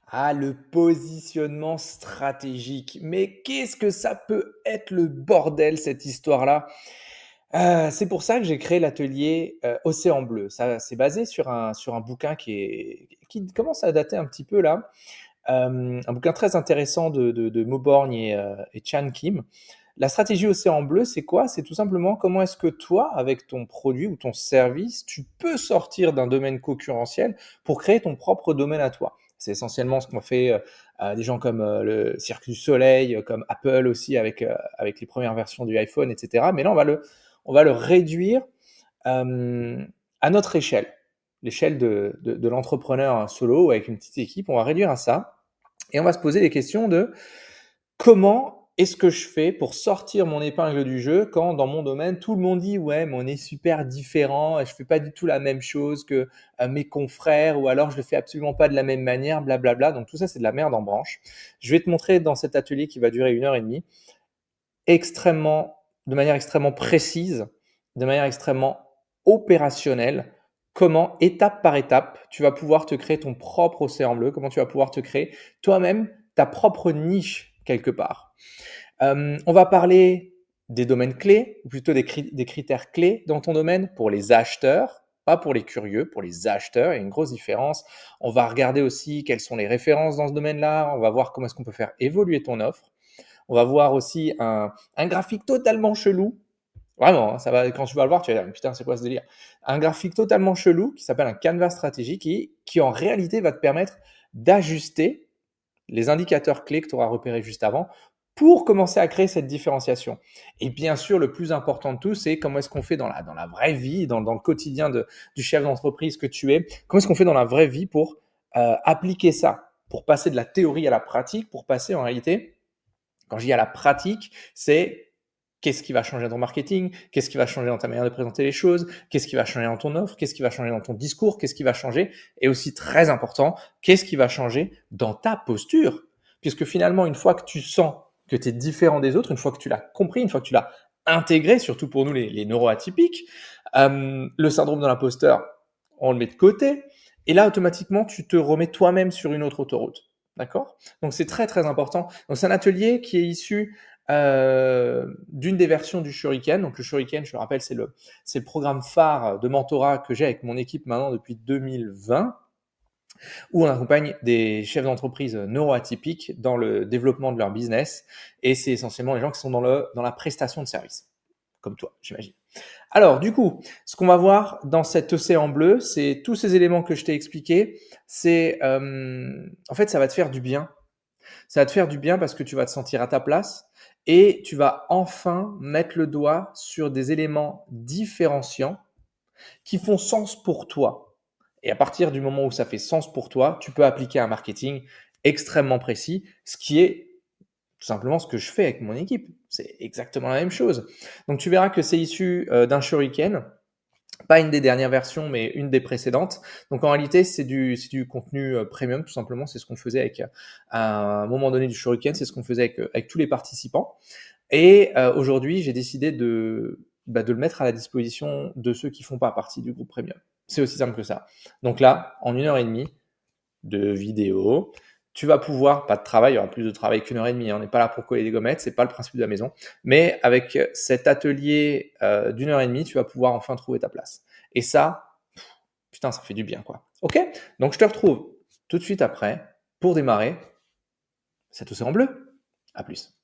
Ah, le positionnement stratégique. Mais qu'est-ce que ça peut être le bordel, cette histoire-là? C'est pour ça que j'ai créé l'atelier, Océan Bleu. Ça, c'est basé sur un bouquin qui commence à dater un petit peu là. Un bouquin très intéressant de Mauborgne et Chan Kim. La stratégie Océan Bleu, c'est quoi? C'est tout simplement comment est-ce que toi, avec ton produit ou ton service, tu peux sortir d'un domaine concurrentiel pour créer ton propre domaine à toi. C'est essentiellement ce qu'ont fait, des gens comme, le Cirque du Soleil, comme Apple aussi avec les premières versions du iPhone et cetera. Mais là, on va le réduire, à notre échelle, l'échelle de l'entrepreneur solo ou avec une petite équipe. On va réduire à ça et on va se poser les questions de: comment est-ce que je fais pour sortir mon épingle du jeu quand dans mon domaine, tout le monde dit: «Ouais, mais on est super différents et je fais pas du tout la même chose que, mes confrères ou alors je le fais absolument pas de la même manière, blablabla». Donc tout ça, c'est de la merde en branche. Je vais te montrer dans cet atelier qui va durer 1 heure et demie, extrêmement de manière extrêmement précise, de manière extrêmement opérationnelle, comment étape par étape, tu vas pouvoir te créer ton propre océan bleu, comment tu vas pouvoir te créer toi-même ta propre niche quelque part. On va parler des domaines clés, ou plutôt des critères clés dans ton domaine pour les acheteurs, pas pour les curieux, pour les acheteurs, il y a une grosse différence. On va regarder aussi quelles sont les références dans ce domaine-là, on va voir comment est-ce qu'on peut faire évoluer ton offre. On va voir aussi un graphique totalement chelou. Vraiment, hein, ça va, quand tu vas le voir, tu vas dire: «Putain, c'est quoi ce délire?» Un graphique totalement chelou qui s'appelle un canevas stratégique et qui en réalité va te permettre d'ajuster les indicateurs clés que tu auras repérés juste avant pour commencer à créer cette différenciation. Et bien sûr, le plus important de tout, c'est comment est-ce qu'on fait dans la vraie vie, dans le quotidien du chef d'entreprise que tu es, comment est-ce qu'on fait dans la vraie vie pour appliquer ça, pour passer de la théorie à la pratique, pour passer en réalité, quand je dis à la pratique, c'est qu'est-ce qui va changer dans ton marketing, qu'est-ce qui va changer dans ta manière de présenter les choses, qu'est-ce qui va changer dans ton offre, qu'est-ce qui va changer dans ton discours, qu'est-ce qui va changer, et aussi très important, qu'est-ce qui va changer dans ta posture. Puisque finalement, une fois que tu sens que tu es différent des autres, une fois que tu l'as compris, une fois que tu l'as intégré, surtout pour nous les neuroatypiques, le syndrome de l'imposteur, on le met de côté, et là, automatiquement, tu te remets toi-même sur une autre autoroute. D'accord? Donc c'est très, très important. Donc c'est un atelier qui est issu, d'une des versions du Shuriken. Donc le Shuriken, je le rappelle, c'est le programme phare de mentorat que j'ai avec mon équipe maintenant depuis 2020, où on accompagne des chefs d'entreprise neuroatypiques dans le développement de leur business, et c'est essentiellement les gens qui sont dans la prestation de services, comme toi, j'imagine. Alors du coup, ce qu'on va voir dans cet océan bleu, c'est tous ces éléments que je t'ai expliqués. C'est, en fait, ça va te faire du bien. Ça va te faire du bien parce que tu vas te sentir à ta place et tu vas enfin mettre le doigt sur des éléments différenciants qui font sens pour toi. Et à partir du moment où ça fait sens pour toi, tu peux appliquer un marketing extrêmement précis, ce qui est tout simplement ce que je fais avec mon équipe. C'est exactement la même chose. Donc tu verras que c'est issu d'un shuriken, pas une des dernières versions, mais une des précédentes. Donc en réalité, c'est du contenu premium, tout simplement. C'est ce qu'on faisait à un moment donné du Shuriken, c'est ce qu'on faisait avec tous les participants. Et aujourd'hui, j'ai décidé de le mettre à la disposition de ceux qui font pas partie du groupe premium. C'est aussi simple que ça. Donc là, en 1 heure et demie de vidéo, tu vas pouvoir, pas de travail, il y aura plus de travail qu'1 heure et demie, hein, on n'est pas là pour coller des gommettes, c'est pas le principe de la maison, mais avec cet atelier d'1 heure et demie, tu vas pouvoir enfin trouver ta place. Et ça, putain, ça fait du bien, quoi. Ok? Donc je te retrouve tout de suite après pour démarrer cet océan bleu. À plus.